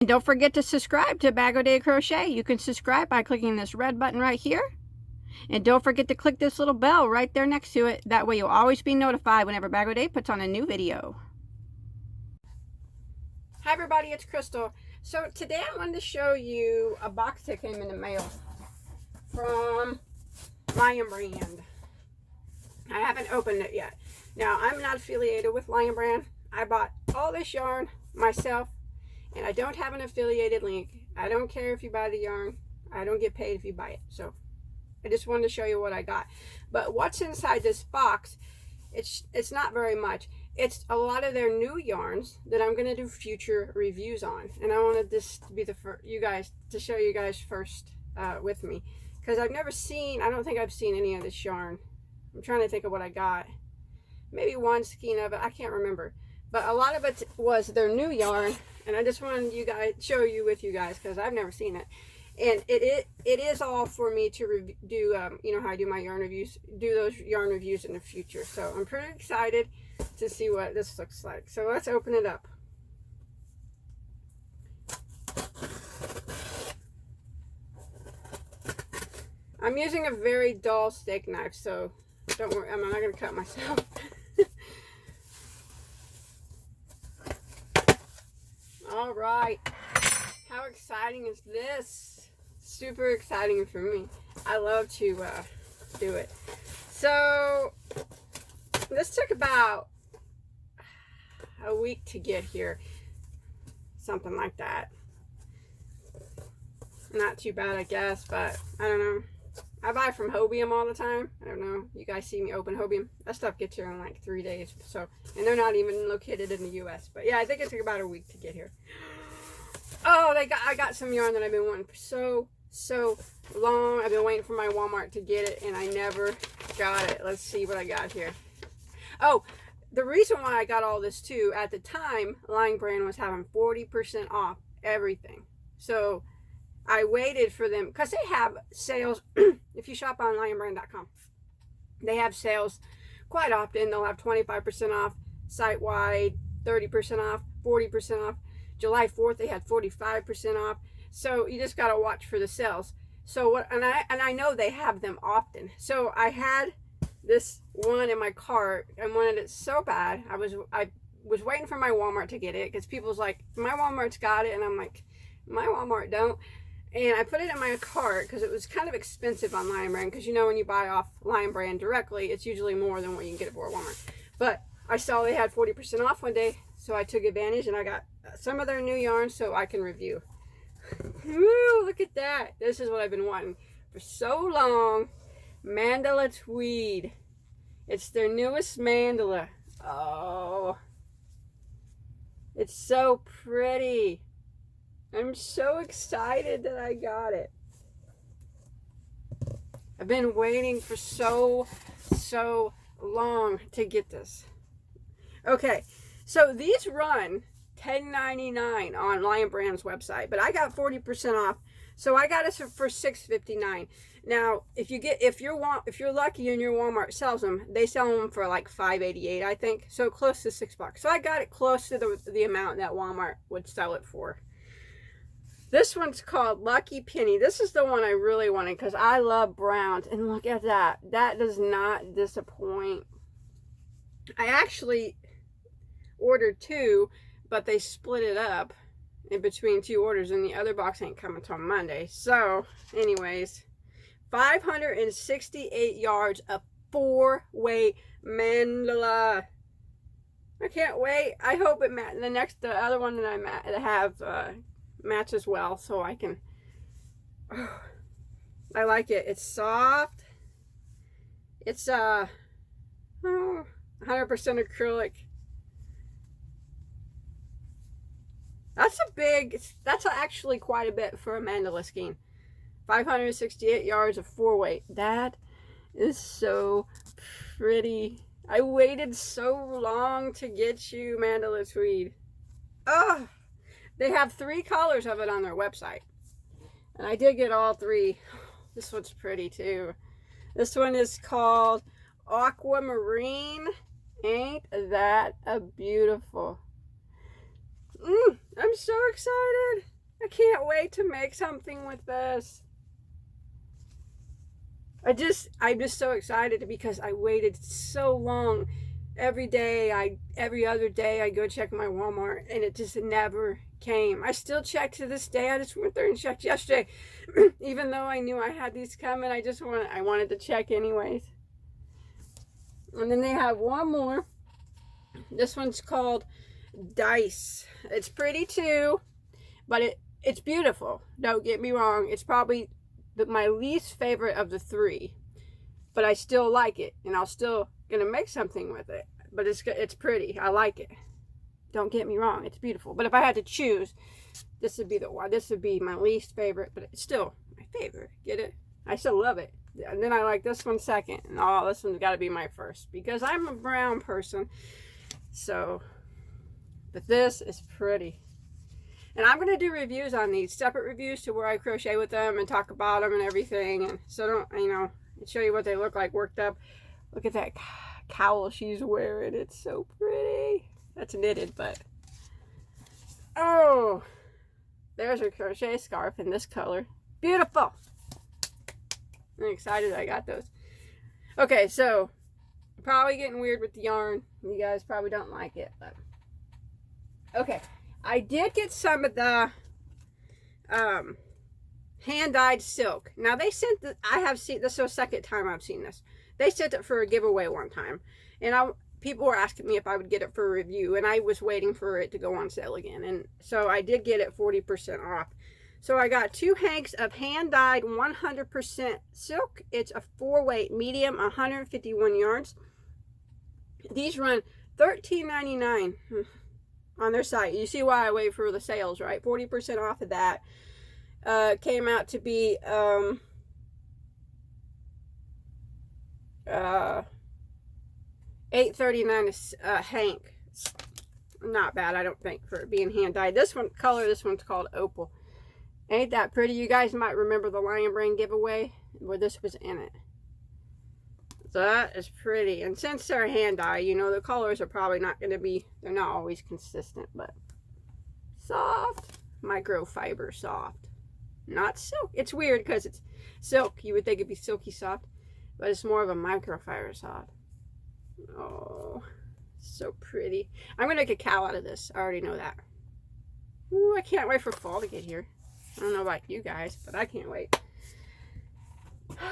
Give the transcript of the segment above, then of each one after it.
And don't forget to subscribe to Bagoday Crochet. You can subscribe by clicking this red button right here. And don't forget to click this little bell right there next to it. That way you'll always be notified whenever Bagoday puts on a new video. Hi everybody, it's Crystal. So today I wanted to show you a box that came in the mail from Lionbrand. I haven't opened it yet. Now, I'm not affiliated with Lionbrand. I bought all this yarn myself, and I don't have an affiliated link. I don't care if you buy the yarn. I don't get paid if you buy it. So I just wanted to show you what I got. But what's inside this box, it's not very much. It's a lot of their new yarns that I'm going to do future reviews on. And I wanted this to be the first, to show you guys first with me. Because I've never seen, I don't think I've seen any of this yarn. I'm trying to think of what I got. Maybe one skein of it, I can't remember. But a lot of it was their new yarn. And I just wanted show you with you guys because I've never seen it. And it is all for me to do, you know how I do my yarn reviews, do those yarn reviews in the future. So I'm pretty excited to see what this looks like. So let's open it up. I'm using a very dull steak knife, so don't worry, I'm not going to cut myself. All right. How exciting is this? Super exciting for me. I love to do it. So this took about a week to get here. Something like that. Not too bad, I guess, but I don't know. I buy from Hobium all the time. I don't know. You guys see me open Hobium. That stuff gets here in like 3 days. So, and they're not even located in the U.S. But yeah, I think it took about a week to get here. Oh, I got some yarn that I've been wanting for so long. I've been waiting for my Walmart to get it, and I never got it. Let's see what I got here. Oh, the reason why I got all this too, at the time, Lionbrand was having 40% off everything. So I waited for them because they have sales. If you shop on lionbrand.com, they have sales quite often. They'll have 25% off site-wide, 30% off, 40% off. July 4th, they had 45% off. So you just got to watch for the sales. So what? And I know they have them often. So I had this one in my cart and wanted it so bad. I was waiting for my Walmart to get it because people's like, my Walmart's got it, and I'm like, my Walmart don't. And I put it in my cart because it was kind of expensive on Lionbrand, because you know when you buy off Lionbrand directly, it's usually more than what you can get it for at Walmart. But I saw they had 40% off one day, so I took advantage and I got some of their new yarn so I can review. Woo, look at that. This is what I've been wanting for so long. Mandala Tweed. It's their newest mandala. Oh, it's so pretty. I'm so excited that I got it. I've been waiting for so long to get this. Okay, so these run $10.99 on Lionbrand's website, but I got 40% off, so I got it for $6.59. Now, if you're lucky and your Walmart sells them, they sell them for like $5.88, I think, so close to $6. So I got it close to the amount that Walmart would sell it for. This one's called Lucky Penny. This is the one I really wanted because I love browns. And look at that. That does not disappoint. I actually ordered two, but they split it up in between two orders, and the other box ain't coming till Monday. So, anyways, 568 yards of 4-way mandala. I can't wait. I hope it the other one that I have matches well, so I can. Oh, I like it. It's soft. It's 100% acrylic. That's actually quite a bit for a mandala skein. 568 yards of 4-weight. That is so pretty. I waited so long to get you Mandala Tweed. Oh, they have 3 colors of it on their website. And I did get all 3. This one's pretty too. This one is called Aquamarine. Ain't that a beautiful? I'm so excited. I can't wait to make something with this. I'm just so excited because I waited so long. Every other day I go check my Walmart and it just never came. I still check to this day. I just went there and checked yesterday. Even though I knew I had these coming, I wanted to check anyways. And then they have one more. This one's called Dice. It's pretty too, but it's beautiful. Don't get me wrong. It's probably my least favorite of the three, but I still like it, and I'll still gonna make something with it. But it's pretty. I like it. Don't get me wrong. It's beautiful. But if I had to choose, this would be the one. This would be my least favorite, but it's still my favorite. Get it? I still love it. And then I like this one second, and this one's got to be my first because I'm a brown person. So, but this is pretty. And I'm going to do reviews on these, separate reviews to where I crochet with them and talk about them and everything. And so show you what they look like worked up. Look at that cowl she's wearing. It's so pretty. That's knitted, but oh, there's her crochet scarf in this color. Beautiful. I'm excited I got those. Okay, so probably getting weird with the yarn. You guys probably don't like it, but okay. I did get some of the hand-dyed silk. Now they sent this is the second time I've seen this. They sent it for a giveaway one time, and people were asking me if I would get it for a review, and I was waiting for it to go on sale again, and so I did get it 40% off. So I got 2 hanks of hand-dyed 100% silk. It's a 4-weight medium, 151 yards. These run $13.99 on their site. You see why I wait for the sales, right? 40% off of that. Came out to be $8.39 a hank. Not bad, I don't think, for it being hand-dyed. This one's called Opal. Ain't that pretty? You guys might remember the Lionbrand giveaway where this was in it. So that is pretty. And since they're hand-dyed, the colors are probably not going to be, they're not always consistent, but soft. Microfiber soft. Not silk. It's weird because it's silk. You would think it'd be silky soft, but it's more of a microfiber soft. Oh, so pretty. I'm going to make a cowl out of this. I already know that. Ooh, I can't wait for fall to get here. I don't know about you guys, but I can't wait.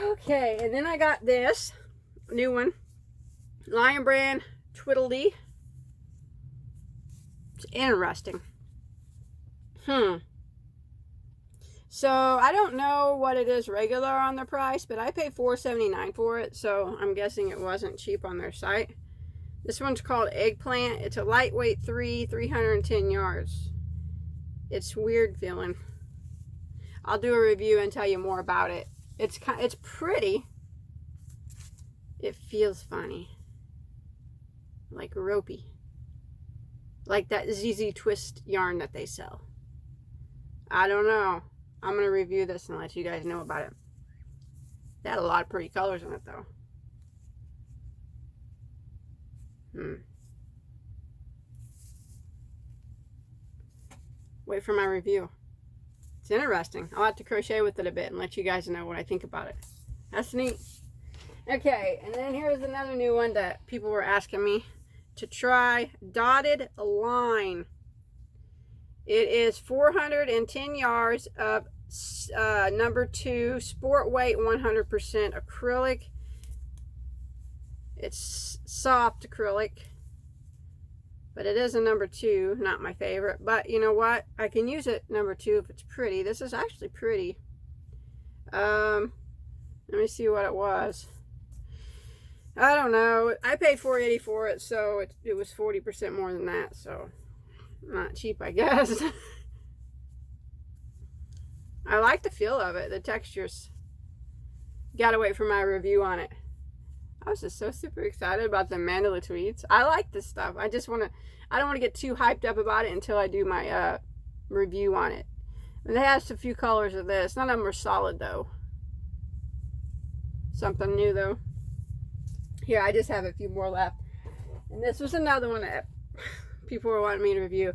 Okay, and then I got this new one. Lionbrand Tweedledee. It's interesting. So, I don't know what it is regular on the price, but I paid $4.79 for it, so I'm guessing it wasn't cheap on their site. This one's called Eggplant. It's a lightweight 310 yards. It's weird feeling. I'll do a review and tell you more about it. It's pretty. It feels funny. Like ropey. Like that ZZ Twist yarn that they sell. I don't know. I'm going to review this and let you guys know about it. They had a lot of pretty colors in it, though. Wait for my review. It's interesting. I'll have to crochet with it a bit and let you guys know what I think about it. That's neat. Okay, and then here's another new one that people were asking me to try. Dotted Line. It is 410 yards of number 2 sport weight 100% acrylic. It's soft acrylic, but it is a number 2, not my favorite. But you know what? I can use it number 2 if it's pretty. This is actually pretty. Let me see what it was. I don't know. I paid $4.80 for it, so it was 40% more than that. So not cheap, I guess. I like the feel of it. The textures. Gotta wait for my review on it. I was just so super excited about the Mandala Tweeds. I like this stuff. I don't want to get too hyped up about it until I do my review on it. And it has a few colors of this. None of them are solid though. Something new though. Here, I just have a few more left. And this was another one that people were wanting me to review.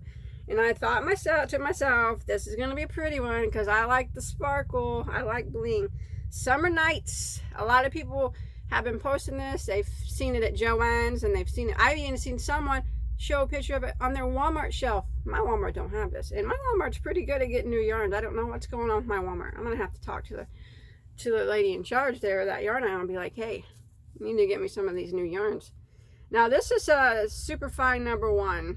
And I thought to myself, this is going to be a pretty one because I like the sparkle. I like bling. Summer Nights. A lot of people have been posting this. They've seen it at Joann's and they've seen it. I've even seen someone show a picture of it on their Walmart shelf. My Walmart don't have this. And my Walmart's pretty good at getting new yarns. I don't know what's going on with my Walmart. I'm going to have to talk to the lady in charge there of that yarn aisle and be like, hey, you need to get me some of these new yarns. Now this is a super fine #1.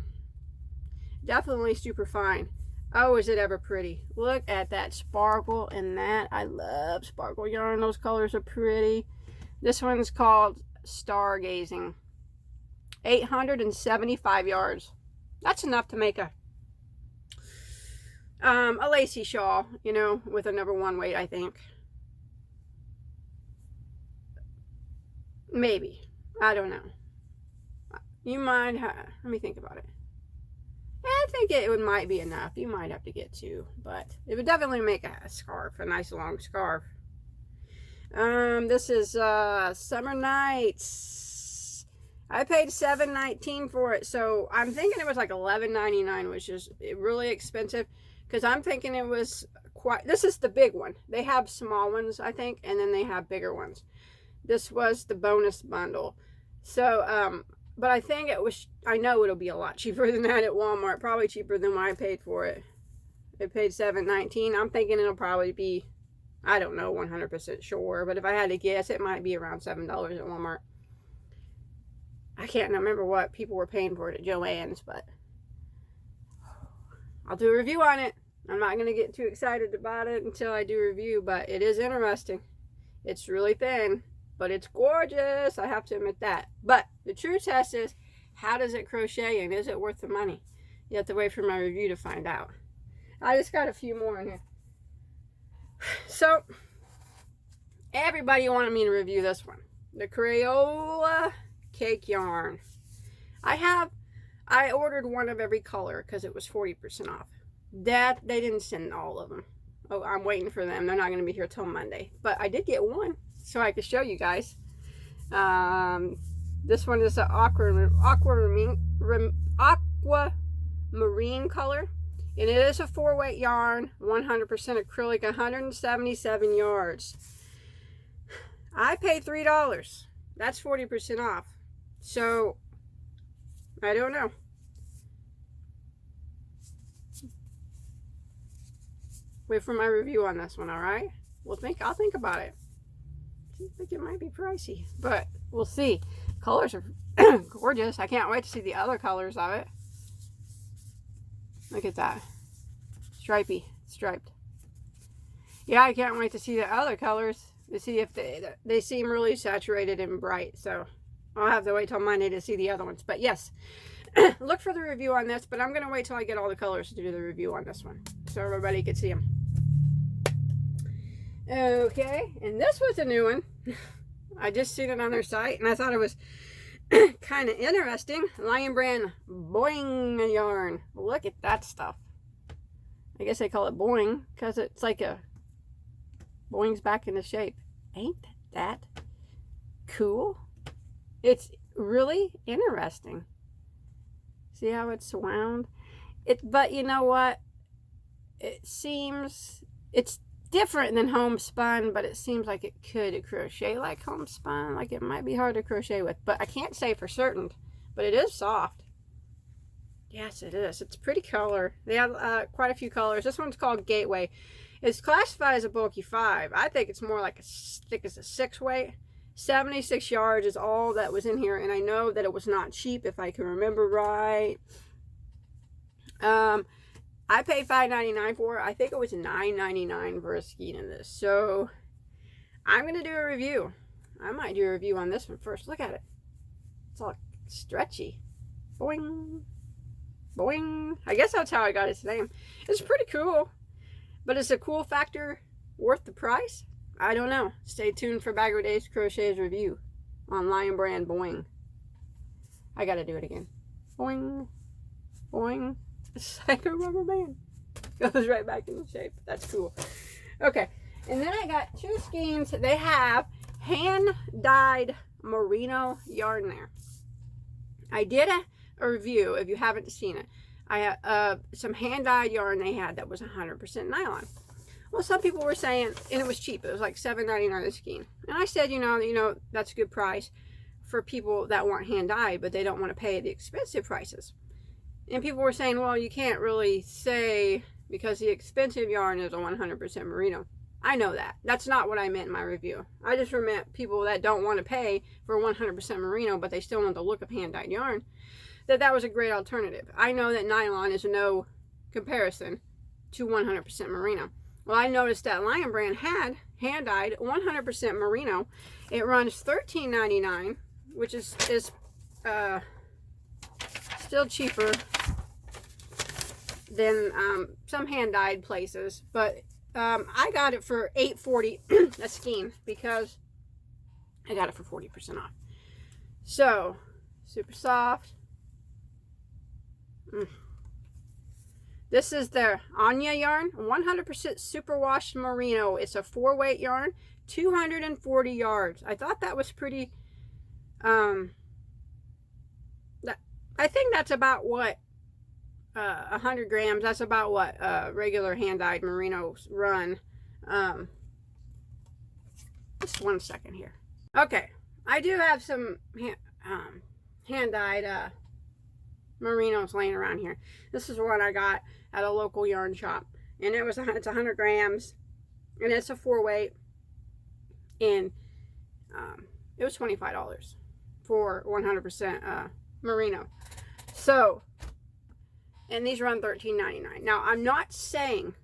Definitely super fine. Oh, is it ever pretty. Look at that sparkle in that. I love sparkle yarn. Those colors are pretty. This one's called Stargazing. 875 yards. That's enough to make a lacy shawl, you know, with a #1 weight, I think. Maybe. I don't know. You might have, let me think about it. I think it might be enough. You might have to get 2, but it would definitely make a scarf, a nice long scarf. This is Summer Nights. I paid $7.19 for it, so I'm thinking it was like $11.99, which is really expensive, because I'm thinking it was quite. This is the big one. They have small ones, I think, and then they have bigger ones. This was the bonus bundle, so but I think it was, I know it'll be a lot cheaper than that at Walmart. Probably cheaper than what I paid for it. I paid $7.19. I'm thinking it'll probably be, I don't know 100% sure, but if I had to guess, it might be around $7 at Walmart. I can't remember what people were paying for it at Joann's, but I'll do a review on it. I'm not going to get too excited about it until I do a review, but it is interesting. It's really thin, but it's gorgeous. I have to admit that. But the true test is, how does it crochet and is it worth the money? You have to wait for my review to find out. I just got a few more in here. So, everybody wanted me to review this one. The Crayola Cake yarn. I ordered one of every color because it was 40% off. They didn't send all of them. Oh, I'm waiting for them. They're not going to be here till Monday. But I did get one, so I could show you guys. This one is an aquamarine color. And it is a 4-weight yarn, 100% acrylic, 177 yards. I paid $3. That's 40% off. So, I don't know. Wait for my review on this one, alright? I'll think about it. I think it might be pricey, but we'll see. Colors are gorgeous. I can't wait to see the other colors of it. Look at that. Striped. Yeah, I can't wait to see the other colors to see if they seem really saturated and bright. So I'll have to wait till Monday to see the other ones. But yes, look for the review on this. But I'm going to wait till I get all the colors to do the review on this one, so everybody can see them. Okay, and this was a new one. I just seen it on their site, and I thought it was kind of interesting. Lionbrand Boing yarn. Look at that stuff. I guess they call it Boing because it's like a Boing's back into shape. Ain't that cool? It's really interesting. See how it's wound? But you know what? It's different than homespun, but it seems like it could crochet like homespun. Like it might be hard to crochet with, but I can't say for certain. But it is soft. Yes, it is. It's a pretty color. They have quite a few colors. This one's called Gateway. It's classified as a bulky 5. I think it's more like as thick as a 6-weight. 76 yards is all that was in here, and I know that it was not cheap, if I can remember right. I paid $5.99 for it. I think it was $9.99 for a skein of this. So I'm going to do a review. I might do a review on this one first. Look at it. It's all stretchy. Boing. Boing. I guess that's how I got its name. It's pretty cool. But is the cool factor worth the price? I don't know. Stay tuned for Bagoday Crochet's review on Lionbrand Boing. I got to do it again. Boing. Boing. It's like a rubber band. Goes right back into shape. That's cool. Okay. And then I got 2 skeins. They have hand-dyed merino yarn there. I did a review, if you haven't seen it, I had some hand-dyed yarn they had that was 100% nylon. Well, some people were saying, and it was cheap. It was like $7.99 a skein. And I said, you know, that's a good price for people that want hand-dyed, but they don't want to pay the expensive prices. And people were saying, well, you can't really say because the expensive yarn is a 100% merino. I know that. That's not what I meant in my review. I just meant people that don't want to pay for 100% merino, but they still want the look of hand-dyed yarn, that was a great alternative. I know that nylon is no comparison to 100% merino. Well, I noticed that Lionbrand had hand-dyed 100% merino. It runs $13.99, which is still cheaper than some hand-dyed places, but I got it for $8.40 a skein because I got it for 40% off. So, super soft. This is the Anya yarn, 100% superwash merino. It's a 4-weight yarn, 240 yards. I thought that was pretty, I think that's about what 100 grams. That's about what regular hand-dyed merinos run. Just 1 second here. Okay, I do have some hand-dyed merinos laying around here. This is what I got at a local yarn shop, and it's 100 grams, and it's a 4-weight, and it was $25 for 100% merino. So, and these run $13.99. Now, I'm not saying,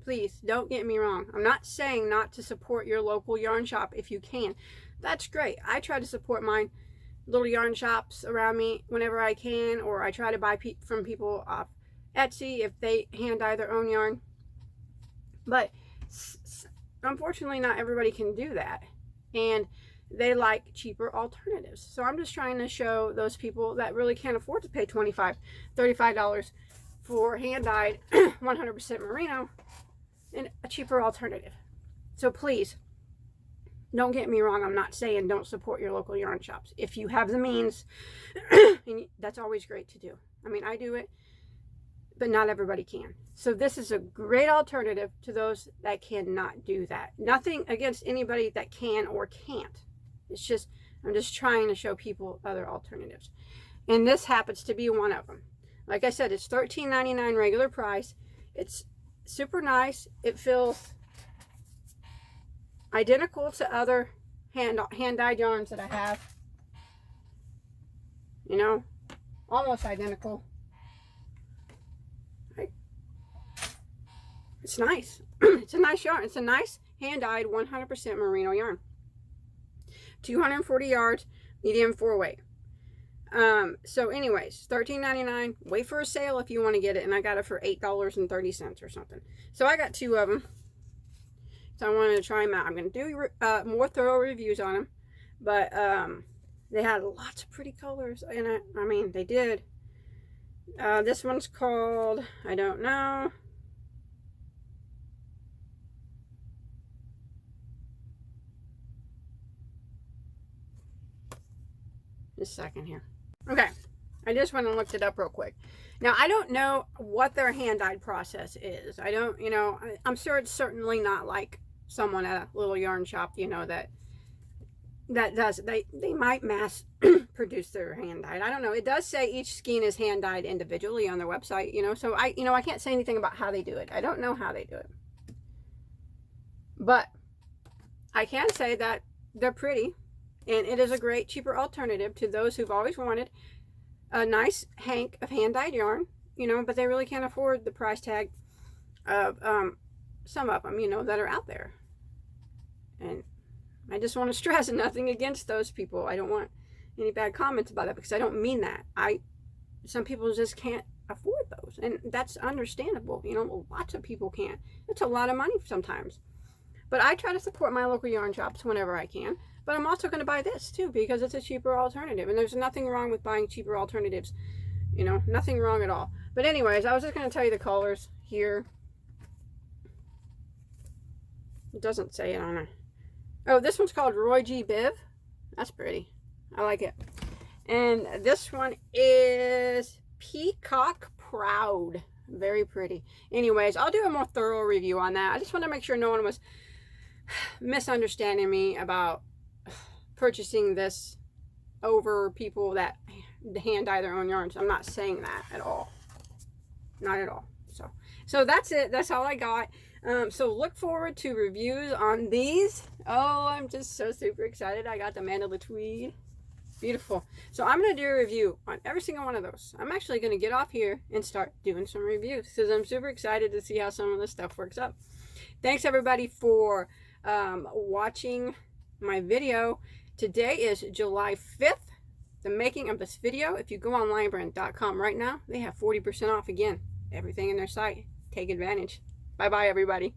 please don't get me wrong, I'm not saying not to support your local yarn shop if you can. That's great. I try to support mine little yarn shops around me whenever I can, or I try to buy from people off Etsy if they hand dye their own yarn. But unfortunately, not everybody can do that, and they like cheaper alternatives. So I'm just trying to show those people that really can't afford to pay $25, $35 for hand dyed 100% merino and a cheaper alternative. So please, don't get me wrong, I'm not saying don't support your local yarn shops. If you have the means, and that's always great to do. I mean, I do it, but not everybody can. So this is a great alternative to those that cannot do that. Nothing against anybody that can or can't. It's just, I'm just trying to show people other alternatives. And this happens to be one of them. Like I said, it's $13.99 regular price. It's super nice. It feels identical to other hand-dyed yarns that I have. You know, almost identical. Right? It's nice. It's a nice yarn. It's a nice hand-dyed 100% merino yarn. 240 yards, medium 4-weight. So anyways, $13.99. Wait for a sale if you want to get it, and I got it for $8.30 or something. So I got 2 of them. So I wanted to try them out. I'm going to do more thorough reviews on them. But they had lots of pretty colors in it. I mean, they did. This one's called, I don't know. Just a second here. Okay. I just went and looked it up real quick. Now, I don't know what their hand-dyed process is. I don't, you know, I'm sure it's certainly not like someone at a little yarn shop, you know, that does, they might mass produce their hand-dyed. I don't know. It does say each skein is hand-dyed individually on their website, you know, so I can't say anything about how they do it. I don't know how they do it. But I can say that they're pretty, and it is a great, cheaper alternative to those who've always wanted a nice hank of hand-dyed yarn, you know, but they really can't afford the price tag of some of them, you know, that are out there. And I just want to stress nothing against those people. I don't want any bad comments about it, because I don't mean that. Some people just can't afford those, and that's understandable. You know, lots of people can't. It's a lot of money sometimes. But I try to support my local yarn shops whenever I can. But I'm also going to buy this too, because it's a cheaper alternative. And there's nothing wrong with buying cheaper alternatives. You know, nothing wrong at all. But anyways, I was just going to tell you the colors here. It doesn't say it on it. Oh, this one's called Roy G. Biv. That's pretty. I like it. And this one is Peacock proud. Very pretty. Anyways, I'll do a more thorough review on that. I just want to make sure no one was misunderstanding me about purchasing this over people that hand dye their own yarns. I'm not saying that at all. Not at all. So that's it. That's all I got. So look forward to reviews on these. Oh, I'm just so super excited. I got the Mandala Tweed. Beautiful. So I'm going to do a review on every single one of those. I'm actually going to get off here and start doing some reviews because I'm super excited to see how some of this stuff works up. Thanks everybody for watching my video. Today is July 5th, the making of this video. If you go on Lionbrand.com right now, they have 40% off again. Everything in their site. Take advantage. Bye-bye, everybody.